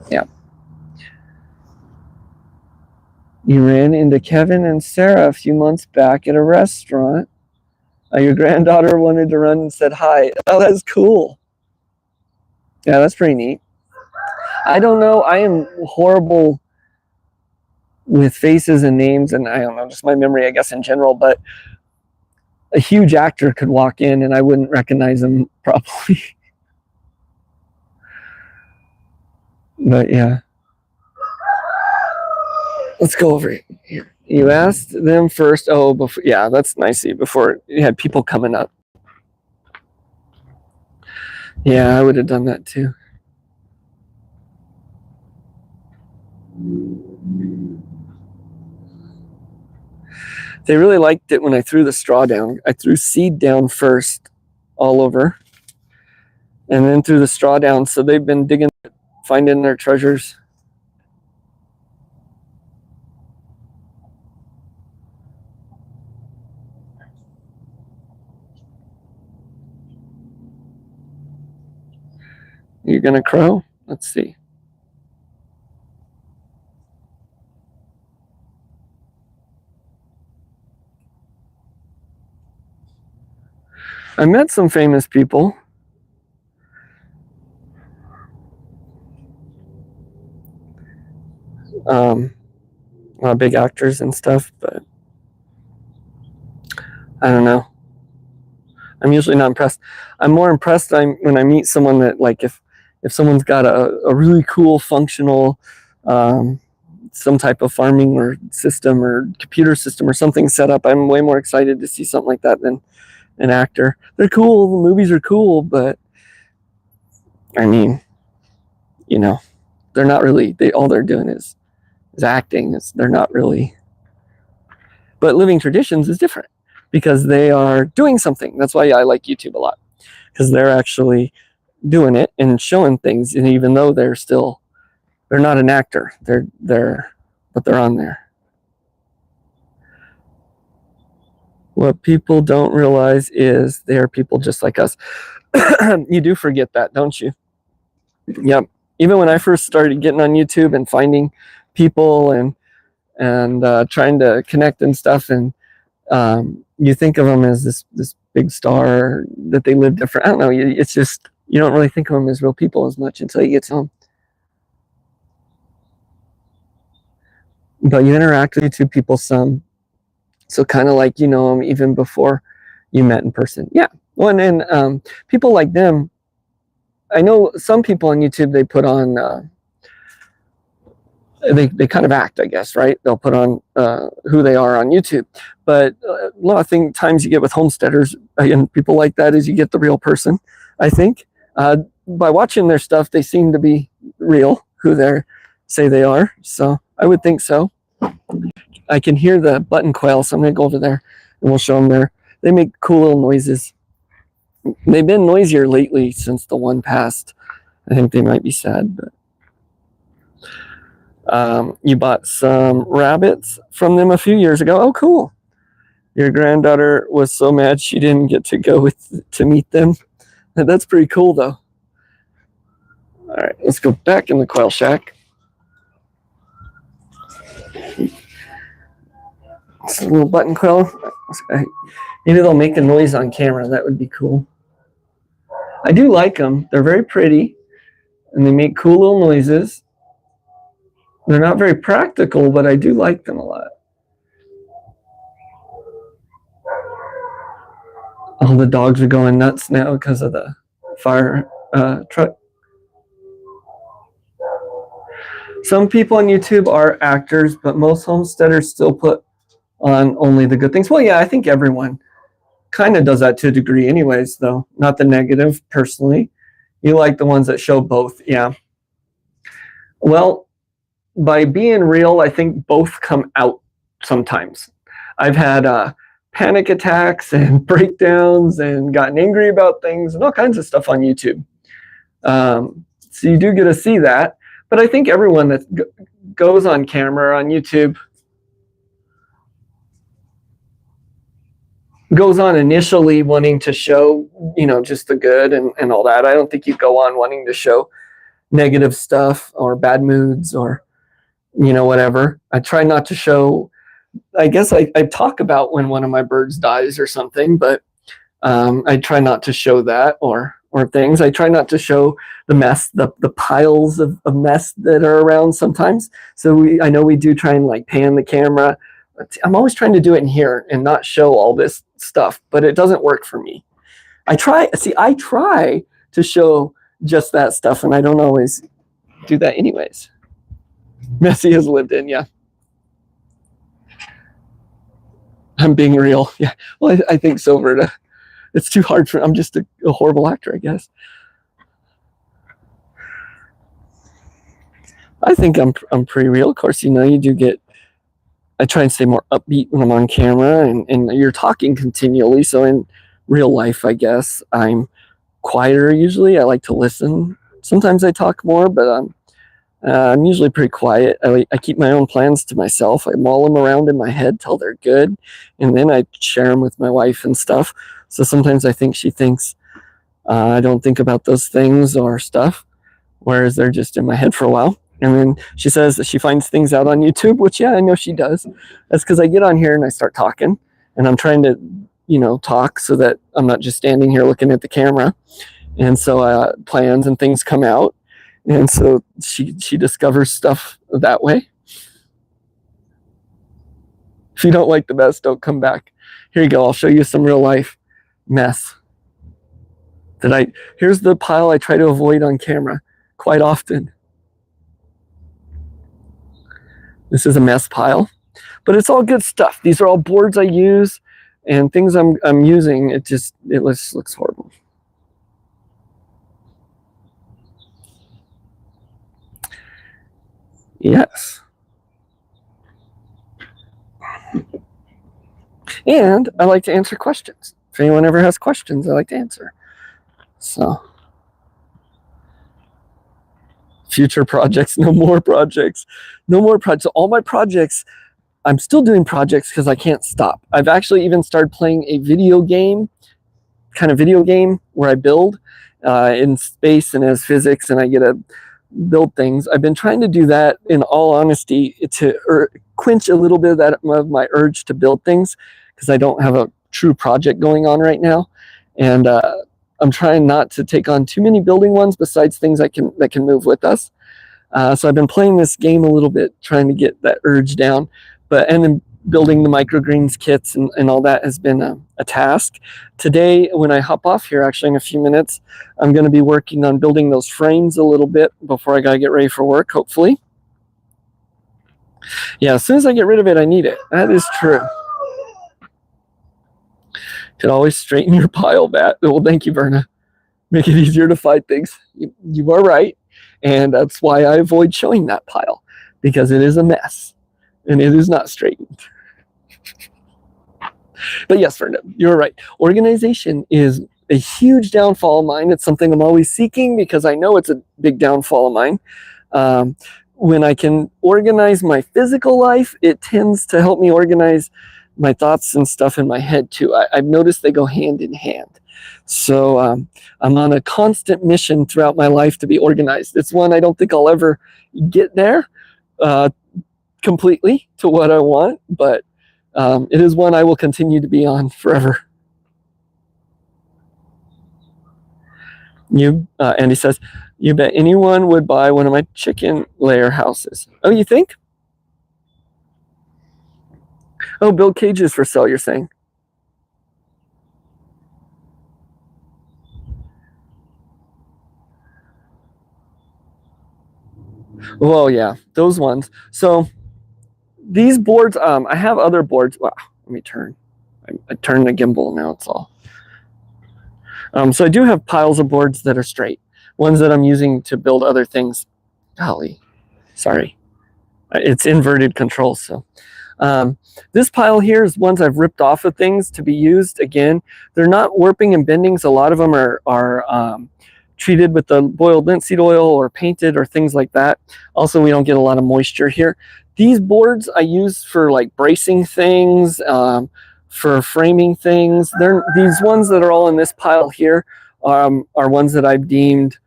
Speaker 1: Yeah. You ran into Kevin and Sarah a few months back at a restaurant. Your granddaughter wanted to run and said hi. Oh, that's cool. Yeah, that's pretty neat. I don't know. I am horrible with faces and names, and I don't know, just my memory, I guess, in general. But a huge actor could walk in and I wouldn't recognize him probably. But yeah. Let's go over here. You asked them first. Oh, before, yeah, that's nice. Before you had people coming up. Yeah, I would have done that too. They really liked it when I threw the straw down. I threw seed down first all over and then threw the straw down. So they've been digging, finding their treasures. You're going to crow? Let's see. I met some famous people. A lot of big actors and stuff, but I don't know. I'm usually not impressed. I'm more impressed when I meet someone that, like, if someone's got a really cool functional some type of farming or system or computer system or something set up, I'm way more excited to see something like that than an actor. They're cool, the movies are cool, but I mean, they're not really, all they're doing is acting. They're not really. But Living Traditions is different. because they are doing something. That's why I like YouTube a lot, because they're actually doing it and showing things. And even though they're not an actor, but they're on there. What people don't realize is they are people just like us. You do forget that, don't you? Yep. Even when I first started getting on YouTube and finding people and trying to connect and stuff, and you think of them as this big star, that they live different. I don't know. It's just, you don't really think of them as real people as much until you get to them. But you interact with YouTube people some. So kind of like you know them even before you met in person. Yeah. Well, and people like them, I know some people on YouTube, they put on, they kind of act, I guess, right? They'll put on who they are on YouTube. But a lot of times you get with homesteaders and people like that is you get the real person, I think. By watching their stuff, they seem to be real, who they say they are. So I would think so. I can hear the button quail, so I'm going to go over there and we'll show them there. They make cool little noises. They've been noisier lately since the one passed. I think they might be sad, but you bought some rabbits from them a few years ago. Oh, cool. Your granddaughter was so mad she didn't get to go to meet them. That's pretty cool, though. All right, let's go back in the quail shack. It's a little button quail. Maybe they'll make a noise on camera. That would be cool. I do like them. They're very pretty, and they make cool little noises. They're not very practical, but I do like them a lot. All the dogs are going nuts now because of the fire truck. Some people on YouTube are actors, but most homesteaders still put on only the good things. Well, yeah, I think everyone kind of does that to a degree anyways, though. Not the negative, personally. You like the ones that show both, yeah. Well, by being real, I think both come out sometimes. I've had panic attacks and breakdowns and gotten angry about things and all kinds of stuff on YouTube. So you do get to see that. But I think everyone that goes on camera on YouTube goes on initially wanting to show, just the good and all that. I don't think you go on wanting to show negative stuff or bad moods or, whatever. I try not to show, I guess I talk about when one of my birds dies or something, but I try not to show that or things. I try not to show the mess, the piles of mess that are around sometimes. So I know we do try and like pan the camera. I'm always trying to do it in here and not show all this stuff, but it doesn't work for me. I try to show just that stuff, and I don't always do that anyways. Messy has lived in, yeah. I'm being real, yeah. Well, I think so, Verta. It's too hard for, I'm just a horrible actor, I guess. I think I'm pretty real. Of course, you do get, I try and stay more upbeat when I'm on camera, and you're talking continually. So in real life, I guess I'm quieter usually. I like to listen. Sometimes I talk more, but I'm usually pretty quiet. I keep my own plans to myself. I mull them around in my head till they're good, and then I share them with my wife and stuff. So sometimes I think she thinks I don't think about those things or stuff, whereas they're just in my head for a while. And then she says that she finds things out on YouTube, which, yeah, I know she does. That's because I get on here and I start talking, and I'm trying to, talk so that I'm not just standing here looking at the camera. And so plans and things come out. And so she discovers stuff that way. If you don't like the mess, don't come back. Here you go. I'll show you some real life mess. Here's the pile I try to avoid on camera quite often. This is a mess pile, but it's all good stuff. These are all boards I use and things I'm using. It just looks horrible. Yes. And I like to answer questions. If anyone ever has questions, I like to answer. So, future projects, no more projects. No more projects. All my projects, I'm still doing projects because I can't stop. I've actually even started playing a video game where I build in space and as physics, and I get to build things. I've been trying to do that, in all honesty, to quench a little bit of my urge to build things, because I don't have a true project going on right now, and I'm trying not to take on too many building ones besides things that can move with us. So I've been playing this game a little bit, trying to get that urge down, and then building the microgreens kits and all that has been a task. Today, when I hop off here, actually in a few minutes, I'm going to be working on building those frames a little bit before I got to get ready for work, hopefully. Yeah, as soon as I get rid of it, I need it. That is true. Could always straighten your pile, Matt. Well, thank you, Verna. Make it easier to find things. You are right. And that's why I avoid showing that pile, because it is a mess and it is not straightened. But yes, Verna, you're right. Organization is a huge downfall of mine. It's something I'm always seeking, because I know it's a big downfall of mine. When I can organize my physical life, it tends to help me organize my thoughts and stuff in my head too. I've noticed they go hand in hand. So I'm on a constant mission throughout my life to be organized. It's one I don't think I'll ever get there completely to what I want, but it is one I will continue to be on forever. Andy says, you bet anyone would buy one of my chicken layer houses. Oh, you think? Oh, build cages for sale, you're saying? Well, yeah, those ones. So these boards, I have other boards. Wow, let me turn. I turned the gimbal now, it's all. So I do have piles of boards that are straight, ones that I'm using to build other things. Golly, sorry. It's inverted controls, so. This pile here is ones I've ripped off of things to be used. Again, they're not warping and bending, so a lot of them are treated with the boiled linseed oil or painted or things like that. Also, we don't get a lot of moisture here. These boards I use for like bracing things, for framing things. These ones that are all in this pile here are ones that I've deemed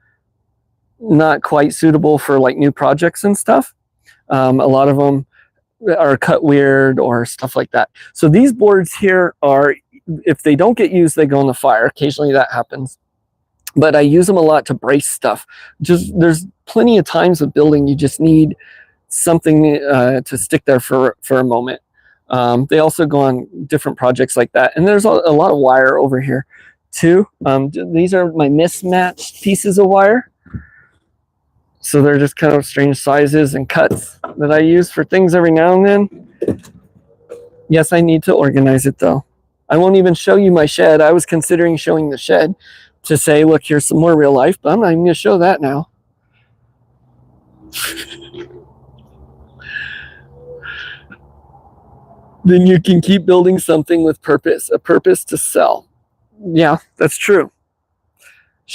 Speaker 1: not quite suitable for like new projects and stuff. A lot of them are cut weird or stuff like that. So these boards here are, if they don't get used, they go in the fire. Occasionally that happens. But I use them a lot to brace stuff. There's plenty of times with building you just need something to stick there for a moment. They also go on different projects like that. And there's a lot of wire over here too. These are my mismatched pieces of wire. So they're just kind of strange sizes and cuts that I use for things every now and then. Yes, I need to organize it though. I won't even show you my shed. I was considering showing the shed to say, look, here's some more real life, but I'm not even going to show that now. Then you can keep building something with purpose, a purpose to sell. Yeah, that's true.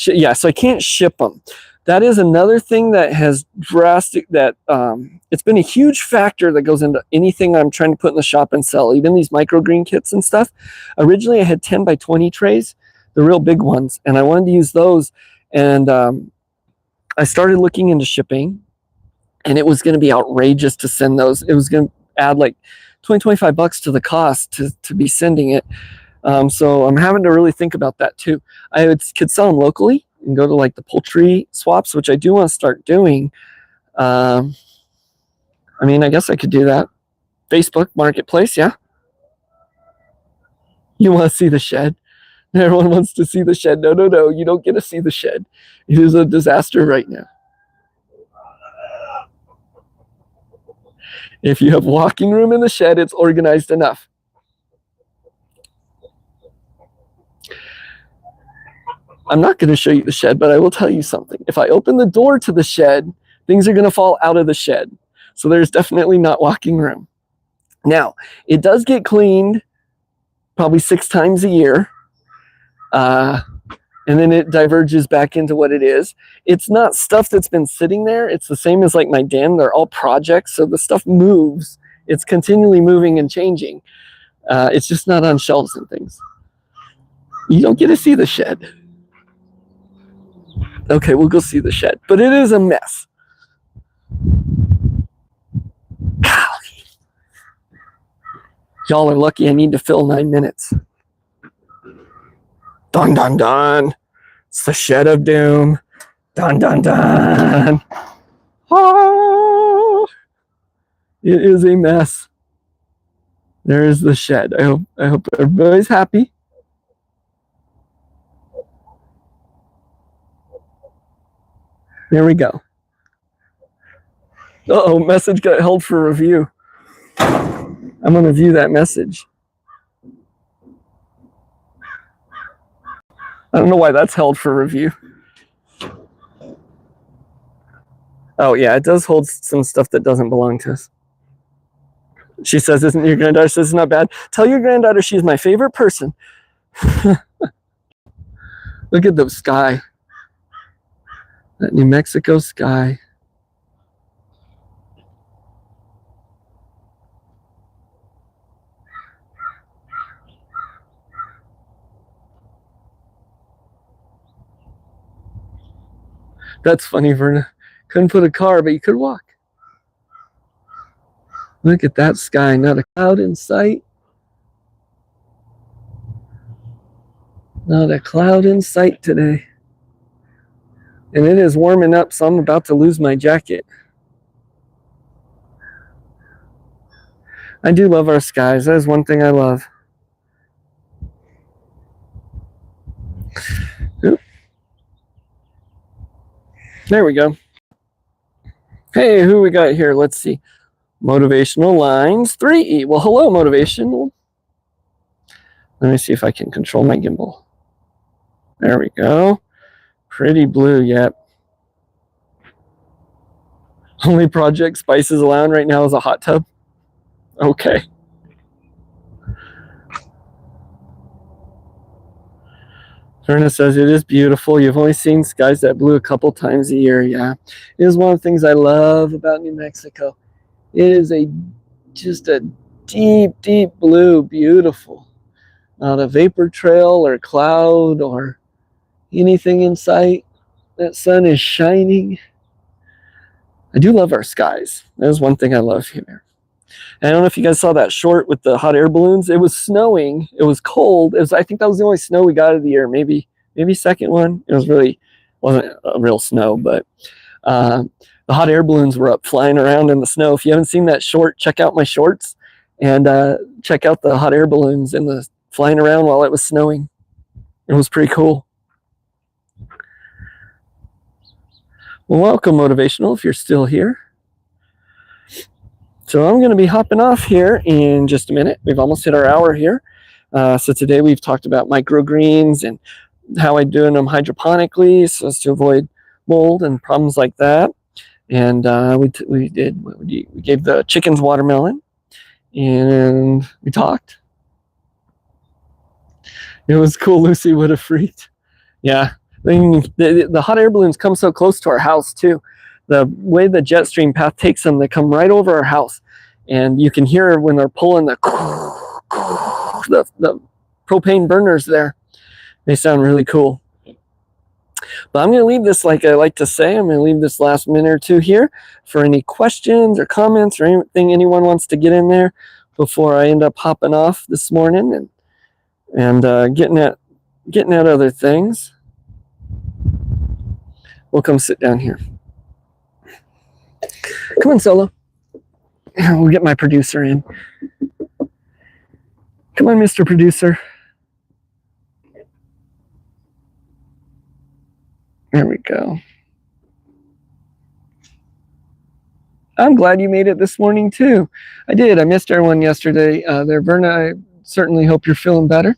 Speaker 1: Yeah, so I can't ship them. That is another thing that has it's been a huge factor that goes into anything I'm trying to put in the shop and sell, even these microgreen kits and stuff. Originally, I had 10 by 20 trays, the real big ones, and I wanted to use those. And I started looking into shipping, and it was going to be outrageous to send those. It was going to add like $20-25 to the cost to be sending it. So I'm having to really think about that too. I could sell them locally and go to like the poultry swaps, which I do want to start doing. I mean, I guess I could do that. Facebook Marketplace, yeah. You want to see the shed? Everyone wants to see the shed. No, you don't get to see the shed. It is a disaster right now. If you have walking room in the shed, it's organized enough. I'm not going to show you the shed, but I will tell you something. If I open the door to the shed, things are going to fall out of the shed. So there's definitely not walking room. Now, it does get cleaned probably 6 times a year. And then it diverges back into what it is. It's not stuff that's been sitting there. It's the same as like my den. They're all projects. So the stuff moves. It's continually moving and changing. It's just not on shelves and things. You don't get to see the shed. Okay, we'll go see the shed. But it is a mess. Golly. Y'all are lucky I need to fill 9 minutes. Dun, dun, dun. It's the shed of doom. Dun, dun, dun. Ah, it is a mess. There is the shed. I hope everybody's happy. There we go. Uh-oh, message got held for review. I'm going to view that message. I don't know why that's held for review. Oh, yeah, it does hold some stuff that doesn't belong to us. She says, isn't your granddaughter? Says it's not bad. Tell your granddaughter she's my favorite person. Look at the sky. That New Mexico sky. That's funny, Verna. Couldn't put a car, but you could walk. Look at that sky. Not a cloud in sight. Not a cloud in sight today. And it is warming up, so I'm about to lose my jacket. I do love our skies. That is one thing I love. Oop. There we go. Hey, who we got here? Let's see. Motivational lines 3E. Well, hello, motivational. Let me see if I can control my gimbal. There we go. Pretty blue, yep. Only project Spice is allowed right now is a hot tub. Okay. Verna says it is beautiful. You've only seen skies that blue a couple times a year. Yeah, it is one of the things I love about New Mexico. It is just a deep, deep blue, beautiful. Not a vapor trail or cloud or anything in sight. That sun is shining. I do love our skies. That is one thing I love here. And I don't know if you guys saw that short with the hot air balloons. It was snowing. It was cold. I think that was the only snow we got of the year. Maybe second one. It wasn't a real snow, but the hot air balloons were up flying around in the snow. If you haven't seen that short, check out my shorts and check out the hot air balloons and the flying around while it was snowing. It was pretty cool. Well, welcome, Motivational, if you're still here. So I'm going to be hopping off here in just a minute. We've almost hit our hour here. So today we've talked about microgreens and how I'm doing them hydroponically so as to avoid mold and problems like that. And we gave the chickens watermelon and we talked. It was cool. Lucy would have freaked. Yeah. The hot air balloons come so close to our house too. The way the jet stream path takes them, they come right over our house, and you can hear when they're pulling the propane burners there. They sound really cool. But I'm going to leave this, like I like to say, I'm going to leave this last minute or two here for any questions or comments or anything anyone wants to get in there before I end up hopping off this morning and getting at other things. We'll come sit down here. Come on, Solo. We'll get my producer in. Come on, Mr. Producer. There we go. I'm glad you made it this morning, too. I did. I missed everyone yesterday. There, Verna, I certainly hope you're feeling better.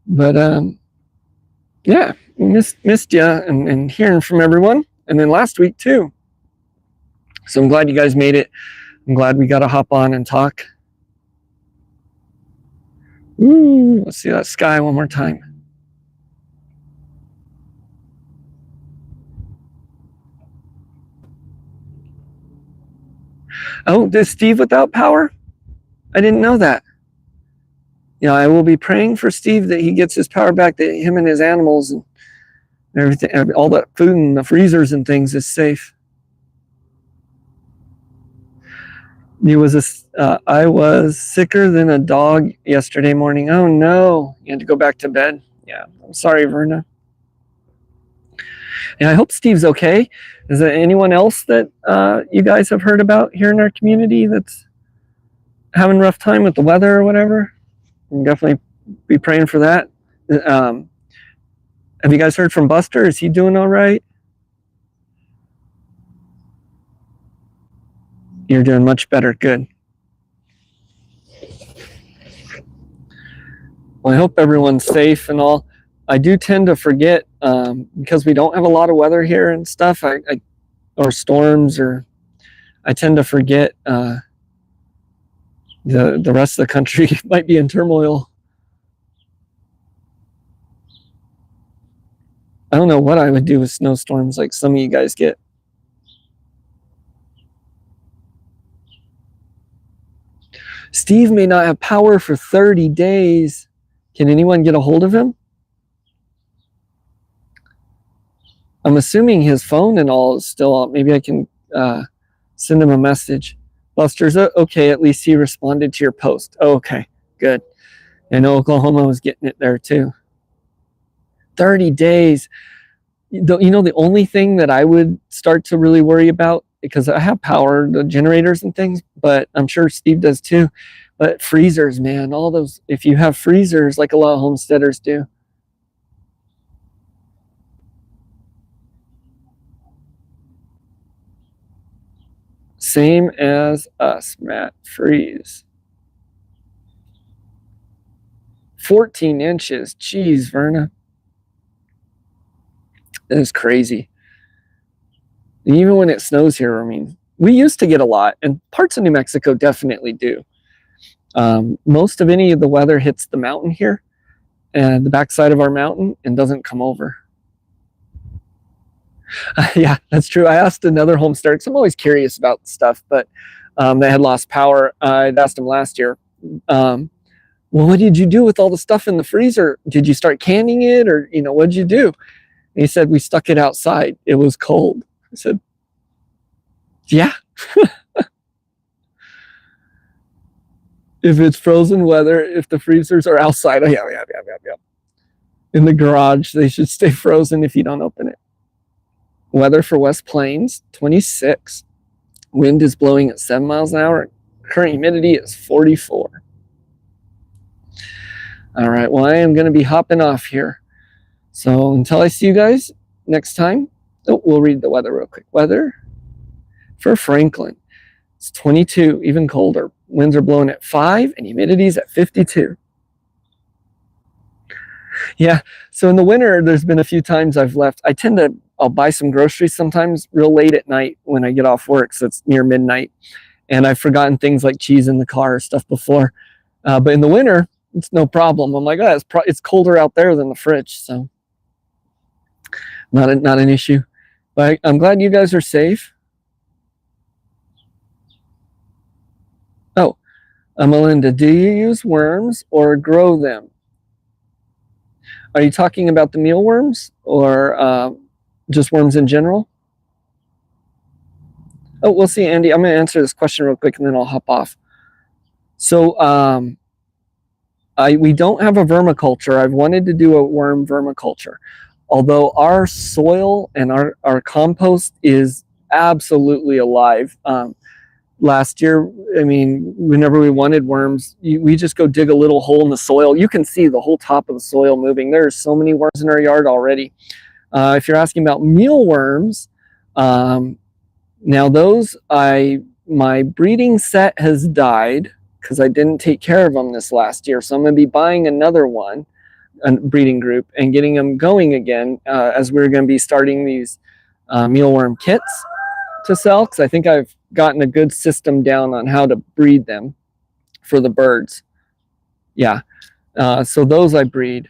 Speaker 1: But, yeah, missed you and hearing from everyone. And then last week, too. So I'm glad you guys made it. I'm glad we got to hop on and talk. Ooh, let's see that sky one more time. Oh, is Steve without power? I didn't know that. Yeah, I will be praying for Steve that he gets his power back, that him and his animals and everything, all that food in the freezers and things is safe. I was sicker than a dog yesterday morning. Oh no, you had to go back to bed. Yeah, I'm sorry, Verna. And I hope Steve's okay. Is there anyone else that you guys have heard about here in our community that's having a rough time with the weather or whatever? And definitely be praying for that. Have you guys heard from Buster? Is he doing all right? You're doing much better. Good. Well, I hope everyone's safe and all. I do tend to forget because we don't have a lot of weather here and stuff, or storms, or I tend to forget the rest of the country might be in turmoil. I don't know what I would do with snowstorms like some of you guys get. Steve may not have power for 30 days. Can anyone get a hold of him? I'm assuming his phone and all is still on. Maybe I can send him a message. Buster's okay. At least he responded to your post. Oh, okay, good. I know Oklahoma was getting it there too. 30 days. You know, the only thing that I would start to really worry about, because I have power, the generators and things, but I'm sure Steve does too. But freezers, man, all those, if you have freezers like a lot of homesteaders do. Same as us, Matt. Freeze. 14 inches. Jeez, Verna. That is crazy. And even when it snows here, I mean, we used to get a lot, and parts of New Mexico definitely do. Most of any of the weather hits the mountain here, and the backside of our mountain, and doesn't come over. Yeah, that's true. I asked another homesteader, because I'm always curious about stuff, but they had lost power. I'd asked them last year, well, what did you do with all the stuff in the freezer? Did you start canning it, or, what did you do? And he said, we stuck it outside. It was cold. I said, yeah. If it's frozen weather, if the freezers are outside, yeah. In the garage, they should stay frozen if you don't open it. Weather for West Plains, 26. Wind is blowing at 7 miles an hour. Current humidity is 44. All right, well, I am going to be hopping off here. So until I see you guys next time, we'll read the weather real quick. Weather for Franklin. It's 22, even colder. Winds are blowing at 5 and humidity's at 52. Yeah, so in the winter, there's been a few times I've left. I'll buy some groceries sometimes real late at night when I get off work, so it's near midnight. And I've forgotten things like cheese in the car or stuff before. But in the winter, it's no problem. I'm like, it's colder out there than the fridge, so not an issue. But I'm glad you guys are safe. Oh, Melinda, do you use worms or grow them? Are you talking about the mealworms or just worms in general? Oh, we'll see, Andy. I'm going to answer this question real quick and then I'll hop off. So we don't have a vermiculture. I've wanted to do a worm vermiculture. Although our soil and our compost is absolutely alive. Last year, I mean, whenever we wanted worms, we just go dig a little hole in the soil. You can see the whole top of the soil moving. There are so many worms in our yard already. If you're asking about mealworms, now those, my breeding set has died because I didn't take care of them this last year. So I'm going to be buying another one, a breeding group, and getting them going again as we're going to be starting these mealworm kits to sell, because I think I've gotten a good system down on how to breed them for the birds. Yeah. So those I breed.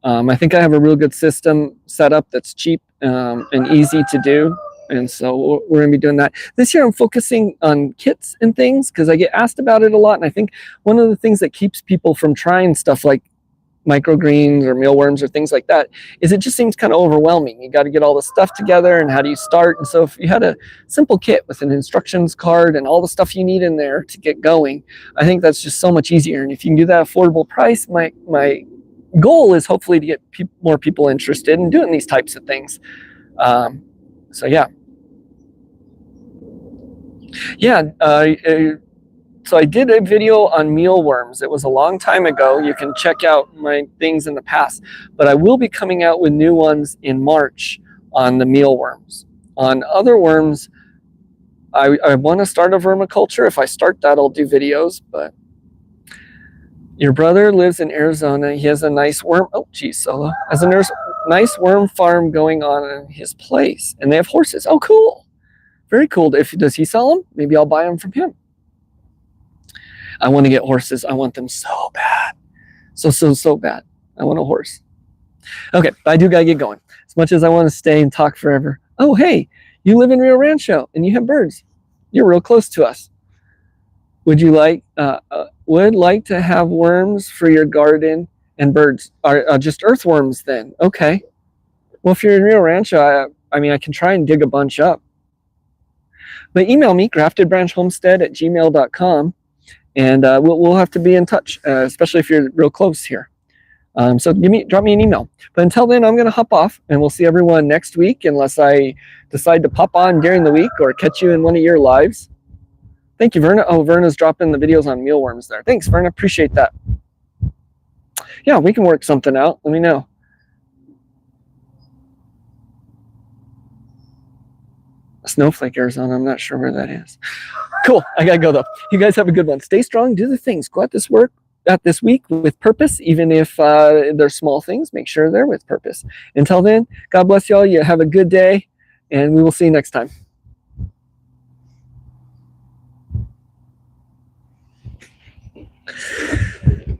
Speaker 1: I think I have a real good system set up that's cheap and easy to do. And so we're going to be doing that. This year I'm focusing on kits and things because I get asked about it a lot. And I think one of the things that keeps people from trying stuff like microgreens or mealworms or things like that is it just seems kind of overwhelming. You got to get all the stuff together and how do you start? And so if you had a simple kit with an instructions card and all the stuff you need in there to get going, I think that's just so much easier. And if you can do that affordable price, my goal is hopefully to get more people interested in doing these types of things. So yeah. So I did a video on mealworms. It was a long time ago. You can check out my things in the past, but I will be coming out with new ones in March on the mealworms. On other worms, I want to start a vermiculture. If I start that, I'll do videos, but your brother lives in Arizona. He has a nice worm. Oh, geez, Solo. Has a nice worm farm going on in his place, and they have horses. Oh, cool. Very cool. Does he sell them? Maybe I'll buy them from him. I want to get horses. I want them so bad. So bad. I want a horse. Okay, I do got to get going. As much as I want to stay and talk forever. Oh, hey, you live in Rio Rancho and you have birds. You're real close to us. Would like to have worms for your garden and birds? Are just earthworms then? Okay. Well, if you're in Rio Rancho, I can try and dig a bunch up. But email me, graftedbranchhomestead@gmail.com, and we'll have to be in touch, especially if you're real close here. So drop me an email. But until then, I'm going to hop off, and we'll see everyone next week, unless I decide to pop on during the week or catch you in one of your lives. Thank you, Verna. Oh, Verna's dropping the videos on mealworms there. Thanks, Verna. Appreciate that. Yeah, we can work something out. Let me know. Snowflake, Arizona. I'm not sure where that is. Cool. I got to go, though. You guys have a good one. Stay strong. Do the things. Go out this week with purpose, even if they're small things. Make sure they're with purpose. Until then, God bless y'all. You have a good day, and we will see you next time.